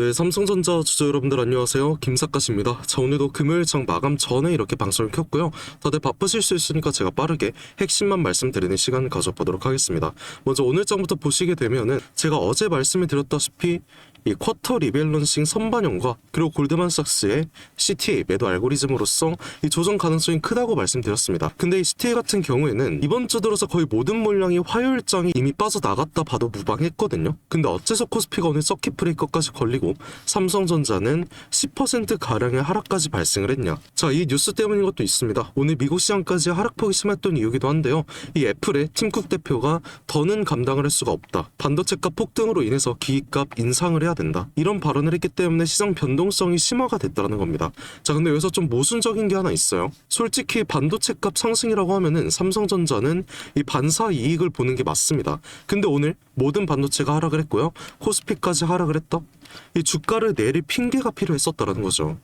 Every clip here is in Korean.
네, 삼성전자 주주 여러분들 안녕하세요. 김사까십니다. 자, 오늘도 금요일장 마감 전에 이렇게 방송을 켰고요. 다들 바쁘실 수 있으니까 제가 빠르게 핵심만 말씀드리는 시간 가져보도록 하겠습니다. 먼저 오늘장부터 보시게 되면은 제가 어제 말씀을 드렸다시피 이 쿼터 리밸런싱 선반영과 그리고 골드만삭스의 CTA 매도 알고리즘으로서 이 조정 가능성이 크다고 말씀드렸습니다. 근데 이 CTA 같은 경우에는 이번 주 들어서 거의 모든 물량이 화요일장이 이미 빠져나갔다 봐도 무방했거든요. 근데 어째서 코스피가 오늘 서킷 브레이커까지 걸리고 삼성전자는 10%가량의 하락까지 발생을 했냐. 자, 이 뉴스 때문인 것도 있습니다. 오늘 미국 시장까지 하락폭이 심했던 이유기도 한데요. 이 애플의 팀쿡 대표가 더는 감당을 할 수가 없다. 반도체값 폭등으로 인해서 기기값 인상을 해야 된다. 이런 발언을 했기 때문에 시장 변동성이 심화가 됐다는 겁니다. 자, 근데 여기서 좀 모순적인 게 하나 있어요. 솔직히 반도체값 상승이라고 하면은 삼성전자는 이 반사 이익을 보는 게 맞습니다. 근데 오늘 모든 반도체가 하락을 했고요. 코스피까지 하락을 했다. 이 주가를 내릴 핑계가 필요했었다는 거죠.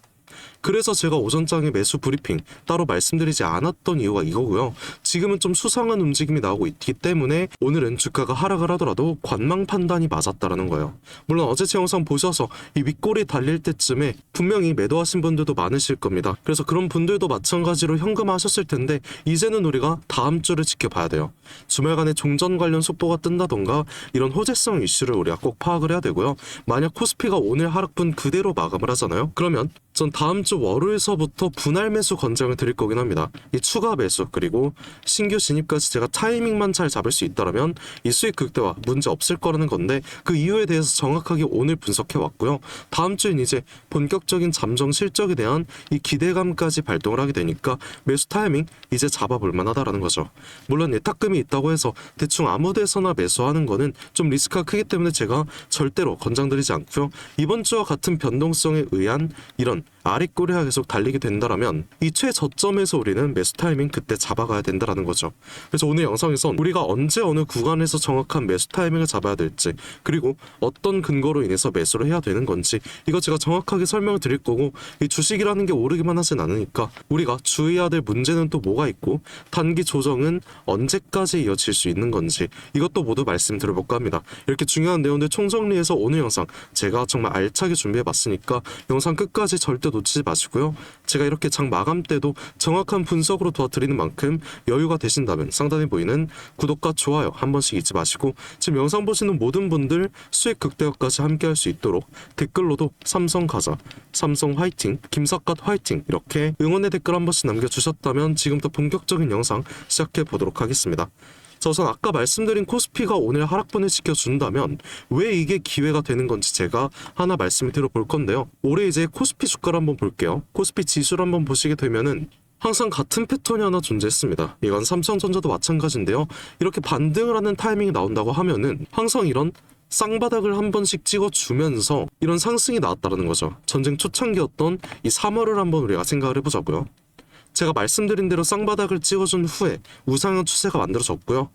그래서 제가 오전장에 매수 브리핑 따로 말씀드리지 않았던 이유가 이거고요. 지금은 좀 수상한 움직임이 나오고 있기 때문에 오늘은 주가가 하락을 하더라도 관망 판단이 맞았다라는 거예요. 물론 어제 제 영상 보셔서 이 윗골이 달릴 때쯤에 분명히 매도하신 분들도 많으실 겁니다. 그래서 그런 분들도 마찬가지로 현금화하셨을 텐데 이제는 우리가 다음 주를 지켜봐야 돼요. 주말간에 종전 관련 속보가 뜬다던가 이런 호재성 이슈를 우리가 꼭 파악을 해야 되고요. 만약 코스피가 오늘 하락분 그대로 마감을 하잖아요. 그러면 전 다음 주 월요일서부터 분할 매수 권장을 드릴 거긴 합니다. 이 추가 매수 그리고 신규 진입까지 제가 타이밍만 잘 잡을 수 있다면 이 수익 극대화 문제 없을 거라는 건데 그 이유에 대해서 정확하게 오늘 분석해 왔고요. 다음 주엔 이제 본격적인 잠정 실적에 대한 이 기대감까지 발동을 하게 되니까 매수 타이밍 이제 잡아볼 만하다라는 거죠. 물론 예탁금이 있다고 해서 대충 아무 데서나 매수하는 거는 좀 리스크가 크기 때문에 제가 절대로 권장드리지 않고요. 이번 주와 같은 변동성에 의한 이런 아랫꼬리가 계속 달리게 된다라면 이 최저점에서 우리는 매수 타이밍 그때 잡아가야 된다라는 거죠. 그래서 오늘 영상에선 우리가 언제 어느 구간에서 정확한 매수 타이밍을 잡아야 될지 그리고 어떤 근거로 인해서 매수를 해야 되는 건지 이거 제가 정확하게 설명을 드릴 거고 이 주식이라는 게 오르기만 하진 않으니까 우리가 주의해야 될 문제는 또 뭐가 있고 단기 조정은 언제까지 이어질 수 있는 건지 이것도 모두 말씀드려볼까 합니다. 이렇게 중요한 내용들 총정리해서 오늘 영상 제가 정말 알차게 준비해봤으니까 영상 끝까지 절대 놓치지 마시고요. 제가 이렇게 장 마감 때도 정확한 분석으로 도와드리는 만큼 여유가 되신다면 상단에 보이는 구독과 좋아요 한 번씩 잊지 마시고 지금 영상 보시는 모든 분들 수익 극대화까지 함께 할 수 있도록 댓글로도 삼성 가자, 삼성 화이팅, 김삿갓 화이팅 이렇게 응원의 댓글 한 번씩 남겨주셨다면 지금부터 본격적인 영상 시작해 보도록 하겠습니다. 자, 우선 아까 말씀드린 코스피가 오늘 하락분을 지켜준다면 왜 이게 기회가 되는 건지 제가 하나 말씀을 드려볼 건데요. 올해 이제 코스피 주가를 한번 볼게요. 코스피 지수를 한번 보시게 되면은 항상 같은 패턴이 하나 존재했습니다. 이건 삼성전자도 마찬가지인데요. 이렇게 반등을 하는 타이밍이 나온다고 하면은 항상 이런 쌍바닥을 한 번씩 찍어주면서 이런 상승이 나왔다는 거죠. 전쟁 초창기였던 이 3월을 한번 우리가 생각을 해보자고요. 제가 말씀드린 대로 쌍바닥을 찍어준 후에 우상향 추세가 만들어졌고요.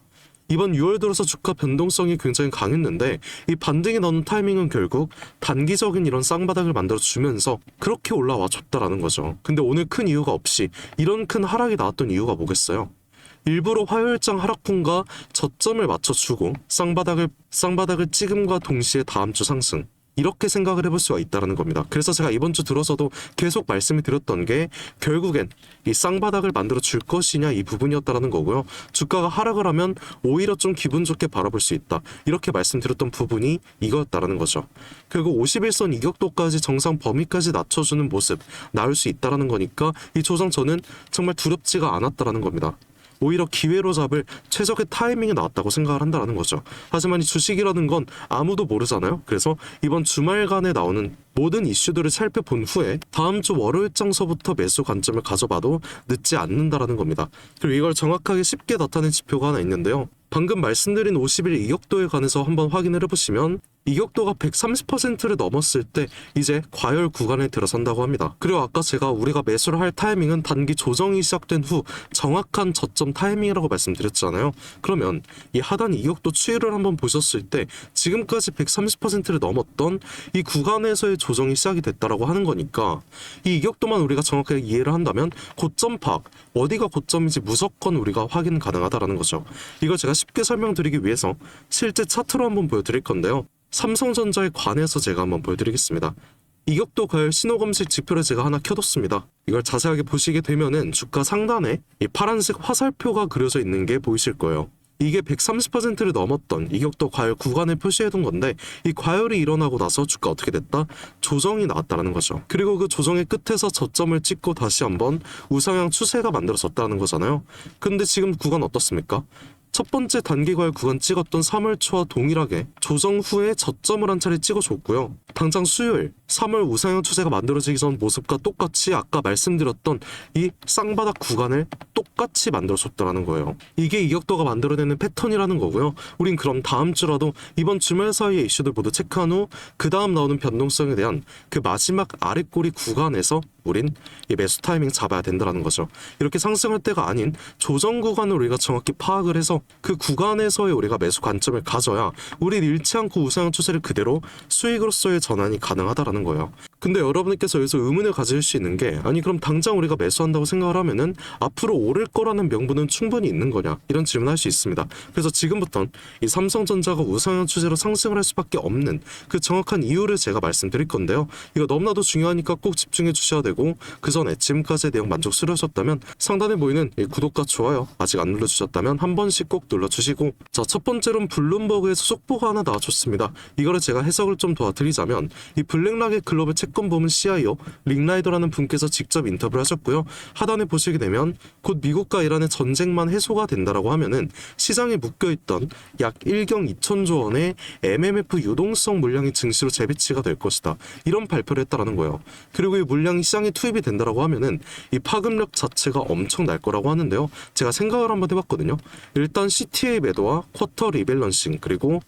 이번 6월 들어서 주가 변동성이 굉장히 강했는데 이 반등이 나오는 타이밍은 결국 단기적인 이런 쌍바닥을 만들어주면서 그렇게 올라와 줬다라는 거죠. 근데 오늘 큰 이유가 없이 이런 큰 하락이 나왔던 이유가 뭐겠어요? 일부러 화요일장 하락분과 저점을 맞춰주고 쌍바닥을 찍음과 동시에 다음 주 상승 이렇게 생각을 해볼 수가 있다는 겁니다. 그래서 제가 이번 주 들어서도 계속 말씀을 드렸던 게 결국엔 이 쌍바닥을 만들어 줄 것이냐 이 부분이었다는 거고요. 주가가 하락을 하면 오히려 좀 기분 좋게 바라볼 수 있다. 이렇게 말씀드렸던 부분이 이거였다는 거죠. 결국 51선 이격도까지 정상 범위까지 낮춰주는 모습 나올 수 있다는 거니까 이 조정 저는 정말 두렵지가 않았다는 겁니다. 오히려 기회로 잡을 최적의 타이밍이 나왔다고 생각을 한다는 거죠. 하지만 이 주식이라는 건 아무도 모르잖아요. 그래서 이번 주말간에 나오는 모든 이슈들을 살펴본 후에 다음 주 월요일장서부터 매수 관점을 가져봐도 늦지 않는다라는 겁니다. 그리고 이걸 정확하게 쉽게 나타낸 지표가 하나 있는데요. 방금 말씀드린 50일 이격도에 관해서 한번 확인을 해보시면 이격도가 130%를 넘었을 때 이제 과열 구간에 들어선다고 합니다. 그리고 아까 제가 우리가 매수를 할 타이밍은 단기 조정이 시작된 후 정확한 저점 타이밍이라고 말씀드렸잖아요. 그러면 이 하단 이격도 추이를 한번 보셨을 때 지금까지 130%를 넘었던 이 구간에서의 조정이 시작이 됐다라고 하는 거니까 이 이격도만 우리가 정확하게 이해를 한다면 고점 파악, 어디가 고점인지 무조건 우리가 확인 가능하다라는 거죠. 이걸 제가 쉽게 설명드리기 위해서 실제 차트로 한번 보여드릴 건데요. 삼성전자에 관해서 제가 한번 보여드리겠습니다. 이격도 과열 신호 검색 지표를 제가 하나 켜뒀습니다. 이걸 자세하게 보시게 되면은 주가 상단에 이 파란색 화살표가 그려져 있는 게 보이실 거예요. 이게 130%를 넘었던 이격도 과열 구간을 표시해둔 건데, 이 과열이 일어나고 나서 주가 어떻게 됐다? 조정이 나왔다는 거죠. 그리고 그 조정의 끝에서 저점을 찍고 다시 한번 우상향 추세가 만들어졌다는 거잖아요. 근데 지금 구간 어떻습니까? 첫 번째 단기 과열 구간 찍었던 3월 초와 동일하게 조정 후에 저점을 한 차례 찍어줬고요. 당장 수요일 3월 우상향 추세가 만들어지기 전 모습과 똑같이 아까 말씀드렸던 이 쌍바닥 구간을 똑같이 만들어줬다는 거예요. 이게 이격도가 만들어내는 패턴이라는 거고요. 우린 그럼 다음 주라도 이번 주말 사이의 이슈들 모두 체크한 후 그 다음 나오는 변동성에 대한 그 마지막 아랫꼬리 구간에서 우린 이 매수 타이밍 잡아야 된다는 거죠. 이렇게 상승할 때가 아닌 조정 구간을 우리가 정확히 파악을 해서 그 구간에서의 우리가 매수 관점을 가져야 우린 잃지 않고 우상향 추세를 그대로 수익으로서의 전환이 가능하다라는 거예요. 근데 여러분께서 여기서 의문을 가질 수 있는 게, 아니 그럼 당장 우리가 매수한다고 생각을 하면은 앞으로 오를 거라는 명분은 충분히 있는 거냐, 이런 질문을 할 수 있습니다. 그래서 지금부터는 이 삼성전자가 우상향 추세로 상승을 할 수밖에 없는 그 정확한 이유를 제가 말씀드릴 건데요. 이거 너무나도 중요하니까 꼭 집중해 주셔야 되고, 그 전에 지금까지의 내용 만족스러우셨다면 상단에 보이는 이 구독과 좋아요 아직 안 눌러주셨다면 한 번씩 꼭 눌러주시고, 자, 첫 번째로는 블룸버그에서 속보가 하나 나와줬습니다. 이거를 제가 해석을 좀 도와드리자면, 이 블랙락의 글로벌 채권 부문 CIO 링라이더라는 분께서 직접 인터뷰를 하셨고요. 하단에 보시게 되면 곧 미국과 이란의 전쟁만 해소가 된다라고 하면은 시장에 묶여있던 약 1경 2천조 원의 MMF 유동성 물량이 증시로 재배치가 될 것이다, 이런 발표를 했다라는 거예요. 그리고 이 물량이 시장에 투입이 된다라고 하면은 이 파급력 자체가 엄청 날 거라고 하는데요. 제가 생각을 한번 해봤거든요. 일단 CTA 매도와 쿼터 리밸런싱, 그리고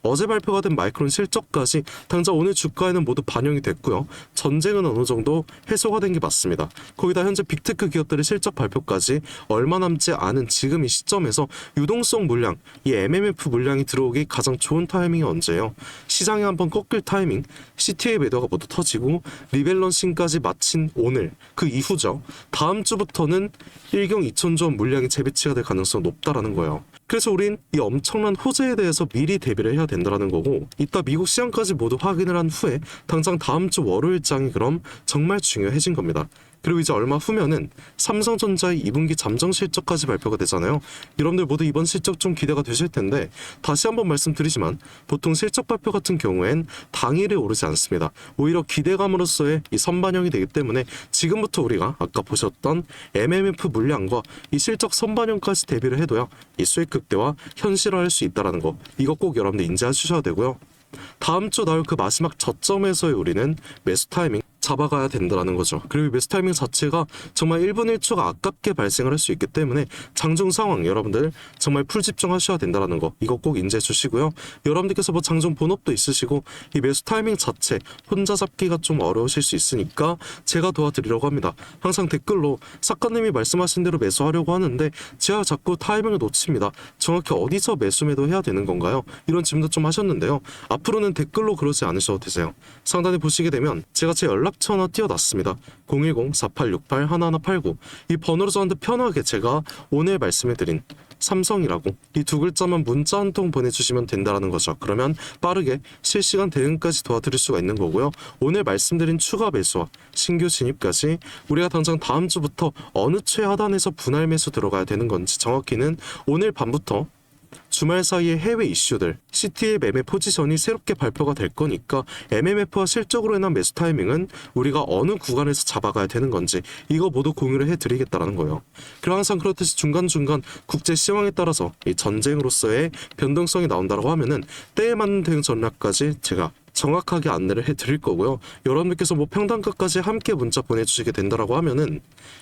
어제 발표가 된 마이크론 실적까지 당장 오늘 주가에는 모두 반영이 됐고요. 전쟁은 어느 정도 해소가 된 게 맞습니다. 거기다 현재 빅테크 기업들의 실적 발표까지 얼마 남지 않은 지금 이 시점에서 유동성 물량, 이 MMF 물량이 들어오기 가장 좋은 타이밍이 언제예요? 시장이 한번 꺾일 타이밍, CTA 매도가 모두 터지고 리밸런싱까지 마친 오늘, 그 이후죠. 다음 주부터는 1경 2천조 원 물량이 재배치가 될 가능성이 높다라는 거예요. 그래서 우린 이 엄청난 호재에 대해서 미리 대비를 해야 된다는 거고, 이따 미국 시장까지 모두 확인을 한 후에 당장 다음 주 월요일장이 그럼 정말 중요해진 겁니다. 그리고 이제 얼마 후면은 삼성전자의 2분기 잠정 실적까지 발표가 되잖아요. 여러분들 모두 이번 실적 좀 기대가 되실 텐데, 다시 한번 말씀드리지만 보통 실적 발표 같은 경우엔 당일에 오르지 않습니다. 오히려 기대감으로서의 이 선반영이 되기 때문에 지금부터 우리가 아까 보셨던 MMF 물량과 이 실적 선반영까지 대비를 해둬야 이 수익 극대화 현실화할 수 있다는 거, 이거 꼭 여러분들 인지해 주셔야 되고요. 다음 주 나올 그 마지막 저점에서의 우리는 매수 타이밍 잡아가야 된다는 거죠. 그리고 매수 타이밍 자체가 정말 1분 1초가 아깝게 발생을 할 수 있기 때문에 장중 상황 여러분들 정말 풀 집중하셔야 된다는 거, 이거 꼭 인지해 주시고요. 여러분들께서 뭐 장중 본업도 있으시고 이 매수 타이밍 자체 혼자 잡기가 좀 어려우실 수 있으니까 제가 도와드리려고 합니다. 항상 댓글로 작가님이 말씀하신 대로 매수하려고 하는데 제가 자꾸 타이밍을 놓칩니다. 정확히 어디서 매수 매도해야 되는 건가요? 이런 질문도 좀 하셨는데요. 앞으로는 댓글로 그러지 않으셔도 되세요. 상단에 보시게 되면 제가 제 연락처 하나 띄워놨습니다. 010-4868-1189, 이 번호로 저한테 편하게 제가 오늘 말씀해드린 삼성이라고 이 두 글자만 문자 한 통 보내주시면 된다는 거죠. 그러면 빠르게 실시간 대응까지 도와드릴 수가 있는 거고요. 오늘 말씀드린 추가 매수와 신규 진입까지 우리가 당장 다음 주부터 어느 최하단에서 분할 매수 들어가야 되는 건지 정확히는 오늘 밤부터 주말 사이에 해외 이슈들, CTA 매매 포지션이 새롭게 발표가 될 거니까 MMF와 실적으로 인한 매수 타이밍은 우리가 어느 구간에서 잡아가야 되는 건지 이거 모두 공유를 해드리겠다라는 거예요. 그리고 항상 그렇듯이 중간중간 국제 시황에 따라서 이 전쟁으로서의 변동성이 나온다고 하면은 때에 맞는 대응 전략까지 제가 정확하게 안내를 해드릴 거고요. 여러분들께서 뭐 평단가까지 함께 문자 보내주시게 된다라고 하면은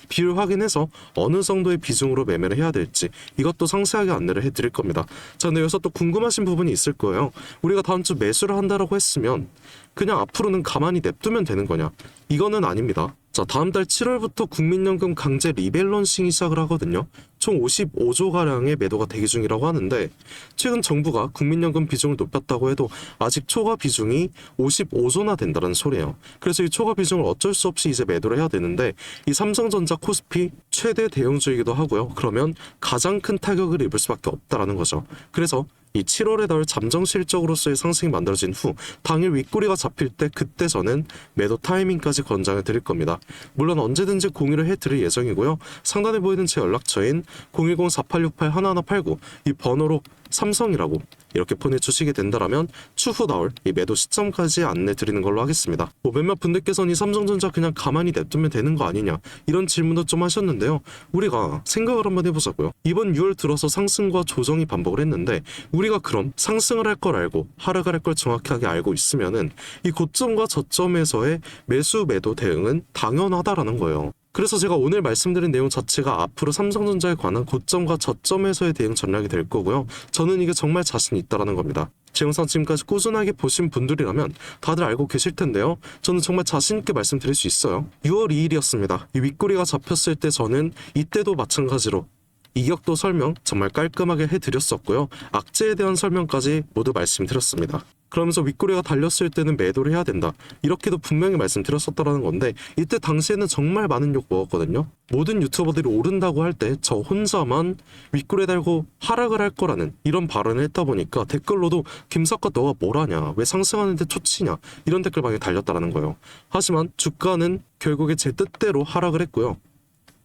비율 확인해서 어느 정도의 비중으로 매매를 해야 될지 이것도 상세하게 안내를 해드릴 겁니다. 자, 근데 여기서 또 궁금하신 부분이 있을 거예요. 우리가 다음 주 매수를 한다라고 했으면 그냥 앞으로는 가만히 냅두면 되는 거냐? 이거는 아닙니다. 자, 다음 달 7월부터 국민연금 강제 리밸런싱이 시작을 하거든요. 총 55조가량의 매도가 대기 중이라고 하는데 최근 정부가 국민연금 비중을 높였다고 해도 아직 초과 비중이 55조나 된다는 소리예요. 그래서 이 초과 비중을 어쩔 수 없이 이제 매도를 해야 되는데 이 삼성전자 코스피 최대 대형주이기도 하고요. 그러면 가장 큰 타격을 입을 수밖에 없다라는 거죠. 그래서 이 7월에 달 잠정 실적으로서의 상승이 만들어진 후 당일 윗꼬리가 잡힐 때 그때 저는 매도 타이밍까지 권장해 드릴 겁니다. 물론 언제든지 공유를 해드릴 예정이고요. 상단에 보이는 제 연락처인 010-4868-1189 이 번호로 삼성이라고 이렇게 보내주시게 된다면 추후 나올 이 매도 시점까지 안내 드리는 걸로 하겠습니다. 몇몇 분들께서는 이 삼성전자 그냥 가만히 냅두면 되는 거 아니냐 이런 질문도 좀 하셨는데요. 우리가 생각을 한번 해보자고요. 이번 6월 들어서 상승과 조정이 반복을 했는데 우리가 그럼 상승을 할 걸 알고 하락을 할 걸 정확하게 알고 있으면은 이 고점과 저점에서의 매수 매도 대응은 당연하다라는 거예요. 그래서 제가 오늘 말씀드린 내용 자체가 앞으로 삼성전자에 관한 고점과 저점에서의 대응 전략이 될 거고요. 저는 이게 정말 자신 있다라는 겁니다. 제 영상 지금까지 꾸준하게 보신 분들이라면 다들 알고 계실 텐데요. 저는 정말 자신 있게 말씀드릴 수 있어요. 6월 2일이었습니다. 이 윗꼬리가 잡혔을 때 저는 이때도 마찬가지로 이격도 설명 정말 깔끔하게 해드렸었고요. 악재에 대한 설명까지 모두 말씀드렸습니다. 그러면서 윗꼬리가 달렸을 때는 매도를 해야 된다. 이렇게도 분명히 말씀드렸었다는 건데 이때 당시에는 정말 많은 욕 먹었거든요. 모든 유튜버들이 오른다고 할 때 저 혼자만 윗꼬리 달고 하락을 할 거라는 이런 발언을 했다 보니까 댓글로도 김석과 너가 뭘 하냐, 왜 상승하는데 초치냐 이런 댓글 많이 달렸다는 거예요. 하지만 주가는 결국에 제 뜻대로 하락을 했고요.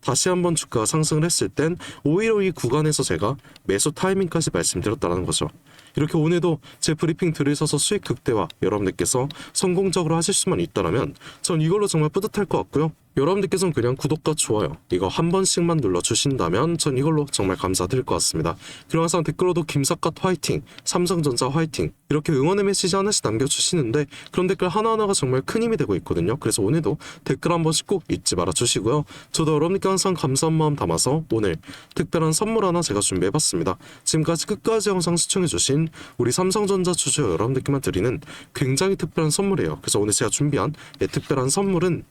다시 한번 주가가 상승을 했을 땐 오히려 이 구간에서 제가 매수 타이밍까지 말씀드렸다는 거죠. 이렇게 오늘도 제 브리핑 들으셔서 수익 극대화 여러분들께서 성공적으로 하실 수만 있다면 전 이걸로 정말 뿌듯할 것 같고요. 여러분들께서는 그냥 구독과 좋아요 이거 한 번씩만 눌러주신다면 전 이걸로 정말 감사드릴 것 같습니다. 그리고 항상 댓글로도 김삿갓 화이팅, 삼성전자 화이팅 이렇게 응원의 메시지 하나씩 남겨주시는데 그런 댓글 하나하나가 정말 큰 힘이 되고 있거든요. 그래서 오늘도 댓글 한 번씩 꼭 잊지 말아주시고요. 저도 여러분께 항상 감사한 마음 담아서 오늘 특별한 선물 하나 제가 준비해봤습니다. 지금까지 끝까지 영상 시청해주신 우리 삼성전자 주주 여러분들께만 드리는 굉장히 특별한 선물이에요. 그래서 오늘 제가 준비한 특별한 선물은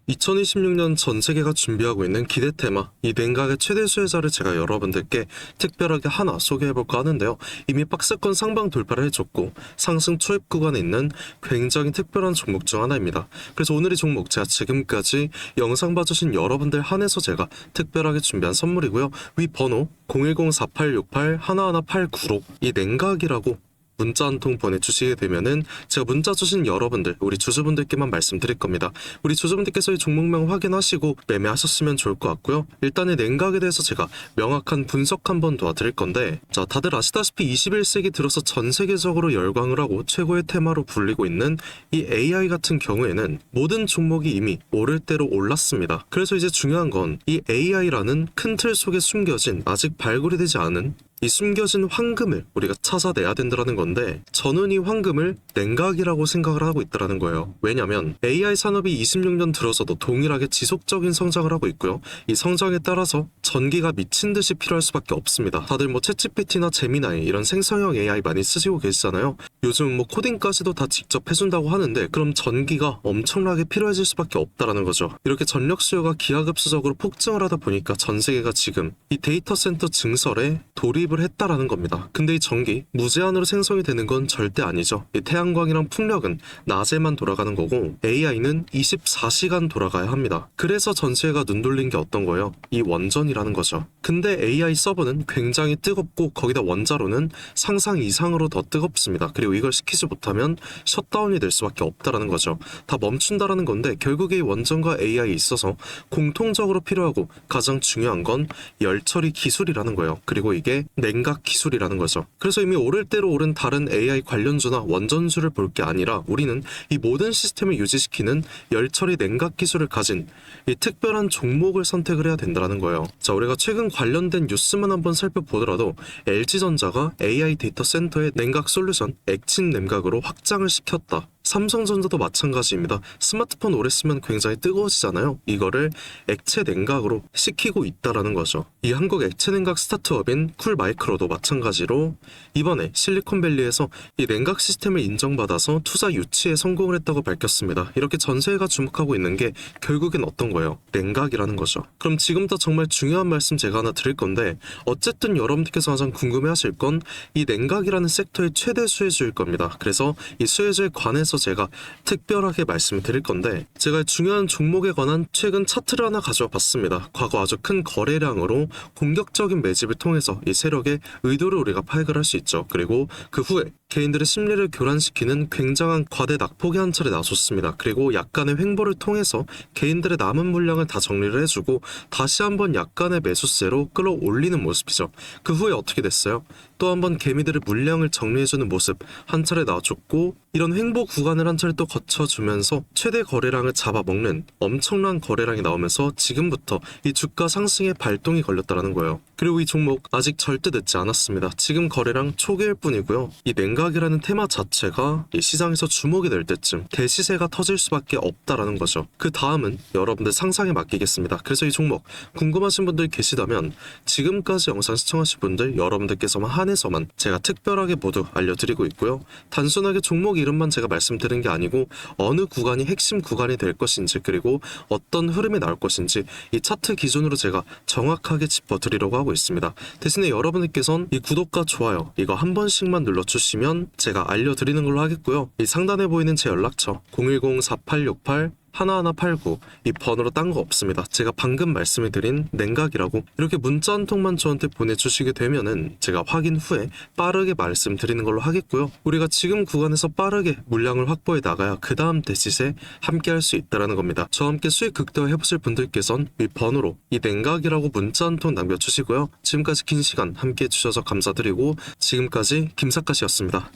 2026년 전 세계가 준비하고 있는 기대 테마 이 냉각의 최대 수혜자를 제가 여러분들께 특별하게 하나 소개해볼까 하는데요. 이미 박스권 상방 돌파를 해줬고 상승 초입 구간에 있는 굉장히 특별한 종목 중 하나입니다. 그래서 오늘 이 종목 제가 지금까지 영상 봐주신 여러분들 한해서 제가 특별하게 준비한 선물이고요. 위 번호 010-4868-1189로 이 냉각이라고 문자 한 통 보내주시게 되면은 제가 문자 주신 여러분들 우리 주주분들께만 말씀드릴 겁니다. 우리 주주분들께서 이 종목명 확인하시고 매매하셨으면 좋을 것 같고요. 일단 이 냉각에 대해서 제가 명확한 분석 한번 도와드릴 건데 자 다들 아시다시피 21세기 들어서 전 세계적으로 열광을 하고 최고의 테마로 불리고 있는 이 AI 같은 경우에는 모든 종목이 이미 오를 대로 올랐습니다. 그래서 이제 중요한 건 이 AI라는 큰 틀 속에 숨겨진 아직 발굴이 되지 않은 이 숨겨진 황금을 우리가 찾아내야 된다는 건데 저는 이 황금을 냉각이라고 생각을 하고 있다는 거예요. 왜냐면 AI 산업이 26년 들어서도 동일하게 지속적인 성장을 하고 있고요. 이 성장에 따라서 전기가 미친 듯이 필요할 수밖에 없습니다. 다들 뭐 챗GPT나 제미나이 이런 생성형 AI 많이 쓰시고 계시잖아요. 요즘 뭐 코딩까지도 다 직접 해준다고 하는데 그럼 전기가 엄청나게 필요해질 수밖에 없다라는 거죠. 이렇게 전력 수요가 기하급수적으로 폭증을 하다 보니까 전 세계가 지금 이 데이터 센터 증설에 돌입을 했다라는 겁니다. 근데 이 전기 무제한으로 생성이 되는 건 절대 아니죠. 이 태양광이랑 풍력은 낮에만 돌아가는 거고 AI는 24시간 돌아가야 합니다. 그래서 전 세계가 눈 돌린 게 어떤 거예요? 이 원전이라는 거죠. 근데 AI 서버는 굉장히 뜨겁고 거기다 원자로는 상상 이상으로 더 뜨겁습니다. 그리고 이걸 시키지 못하면 셧다운이 될 수밖에 없다라는 거죠. 다 멈춘다라는 건데 결국에 이 원전과 AI에 있어서 공통적으로 필요하고 가장 중요한 건 열처리 기술이라는 거예요. 그리고 이게 냉각 기술이라는 거죠. 그래서 이미 오를 대로 오른 다른 AI 관련주나 원전주를 볼 게 아니라 우리는 이 모든 시스템을 유지시키는 열처리 냉각 기술을 가진 이 특별한 종목을 선택을 해야 된다는 거예요. 자, 우리가 최근 관련된 뉴스만 한번 살펴보더라도 LG전자가 AI 데이터 센터의 냉각 솔루션 액친 냉각으로 확장을 시켰다. 삼성전자도 마찬가지입니다. 스마트폰 오래 쓰면 굉장히 뜨거워지잖아요. 이거를 액체 냉각으로 식히고 있다라는 거죠. 이 한국 액체 냉각 스타트업인 쿨마이크로도 마찬가지로 이번에 실리콘밸리에서 이 냉각 시스템을 인정받아서 투자 유치에 성공을 했다고 밝혔습니다. 이렇게 전 세계가 주목하고 있는 게 결국엔 어떤 거예요? 냉각이라는 거죠. 그럼 지금부터 정말 중요한 말씀 제가 하나 드릴 건데, 어쨌든 여러분들께서 가장 궁금해하실 건 이 냉각이라는 섹터의 최대 수혜주일 겁니다. 그래서 이 수혜주에 관해서 제가 특별하게 말씀을 드릴 건데, 제가 중요한 종목에 관한 최근 차트를 하나 가져와 봤습니다. 과거 아주 큰 거래량으로 공격적인 매집을 통해서 이 세력의 의도를 우리가 파악을 할 수 있죠. 그리고 그 후에 개인들의 심리를 교란시키는 굉장한 과대 낙폭이 한 차례 나섰습니다. 그리고 약간의 횡보를 통해서 개인들의 남은 물량을 다 정리를 해주고 다시 한번 약간의 매수세로 끌어올리는 모습이죠. 그 후에 어떻게 됐어요? 또 한번 개미들의 물량을 정리해주는 모습 한 차례 나와줬고, 이런 횡보 구간을 한 차례 또 거쳐주면서 최대 거래량을 잡아먹는 엄청난 거래량이 나오면서 지금부터 이 주가 상승에 발동이 걸렸다는 거예요. 그리고 이 종목 아직 절대 늦지 않았습니다. 지금 거래량 초기일 뿐이고요. 이 냉각이라는 테마 자체가 이 시장에서 주목이 될 때쯤 대시세가 터질 수밖에 없다라는 거죠. 그 다음은 여러분들 상상에 맡기겠습니다. 그래서 이 종목 궁금하신 분들 계시다면 지금까지 영상 시청하신 분들 여러분들께서만 한해서만 제가 특별하게 모두 알려드리고 있고요. 단순하게 종목 이름만 제가 말씀드린 게 아니고 어느 구간이 핵심 구간이 될 것인지, 그리고 어떤 흐름이 나올 것인지 이 차트 기준으로 제가 정확하게 짚어드리려고 하고 있습니다. 대신에 여러분들께서는 이 구독과 좋아요 이거 한 번씩만 눌러주시면 제가 알려드리는 걸로 하겠고요. 이 상단에 보이는 제 연락처 010-4868 1189 이 번호로 딴 거 없습니다. 제가 방금 말씀을 드린 냉각이라고 이렇게 문자 한 통만 저한테 보내주시게 되면은 제가 확인 후에 빠르게 말씀드리는 걸로 하겠고요. 우리가 지금 구간에서 빠르게 물량을 확보해 나가야 그 다음 대시세 함께 할 수 있다는 겁니다. 저와 함께 수익 극대화 해보실 분들께선 이 번호로 이 냉각이라고 문자 한 통 남겨주시고요. 지금까지 긴 시간 함께 해주셔서 감사드리고, 지금까지 김사카시였습니다.